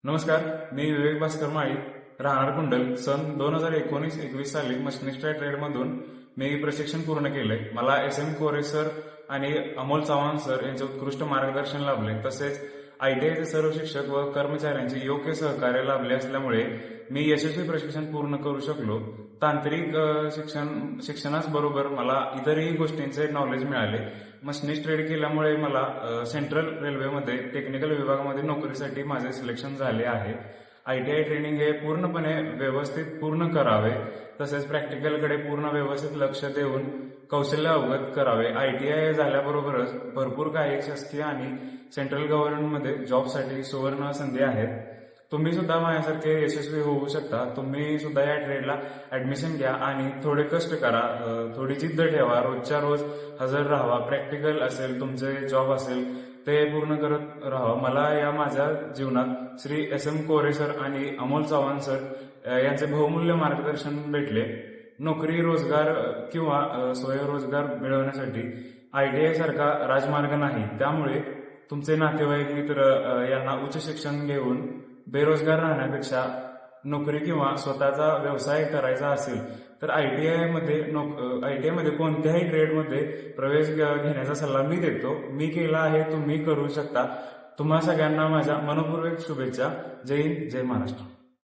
नमस्कार, मी विवेक भास्कर माळी, राहणार कुंडल. सन 2019-21 साली मशिनिस्ट ट्रेडमधून मी प्रशिक्षण पूर्ण केलंय. मला SM कोरे सर आणि अमोल चव्हाण सर यांचे उत्कृष्ट मार्गदर्शन लाभले. तसेच ITIचे सर्व शिक्षक व कर्मचाऱ्यांचे योग्य सहकार्य लाभले असल्यामुळे मी यशस्वी प्रशिक्षण पूर्ण करू शकलो. तांत्रिक शिक्षणाबरोबर मला इतरही गोष्टींचे नॉलेज मिळाले. मशिनिस्ट ट्रेड केल्यामुळे मला सेंट्रल रेल्वेमध्ये टेक्निकल विभागामध्ये नोकरीसाठी माझे सिलेक्शन झाले आहे. ITI ट्रेनिंग हे पूर्णपणे व्यवस्थित पूर्ण करावे. तसेच प्रॅक्टिकलकडे पूर्ण व्यवस्थित लक्ष देऊन कौशल्य अवगत करावे. ITI झाल्याबरोबरच भरपूर काही शासकीय आणि सेंट्रल गव्हर्नमेंटमध्ये जॉबसाठी सुवर्ण संधी आहेत. तुम्ही सुद्धा माझ्यासारखे यशस्वी होऊ शकता. तुम्ही सुद्धा या ट्रेडला ऍडमिशन घ्या आणि थोडे कष्ट करा, थोडी जिद्द ठेवा, रोजच्या रोज हजर राहावा. प्रॅक्टिकल असेल, तुमचे जॉब असेल ते पूर्ण करत राहा. मला या माझ्या जीवनात श्री SM कोरे सर आणि अमोल चव्हाण सर यांचे बहुमूल्य मार्गदर्शन भेटले. नोकरी, रोजगार किंवा स्वयंरोजगार मिळवण्यासाठी ITI सारखा राजमार्ग नाही. त्यामुळे तुमचे नातेवाईक, मित्र यांना उच्च शिक्षण घेऊन बेरोजगार राहण्यापेक्षा नोकरी किंवा स्वतःचा व्यवसाय करायचा असेल तर ITI मध्ये कोणत्याही ट्रेडमध्ये प्रवेश घेण्याचा सल्ला मी देतो. मी केला आहे, तुम्ही करू शकता. तुम्हा सगळ्यांना माझ्या मनपूर्वक शुभेच्छा. जय हिंद, जय महाराष्ट्र.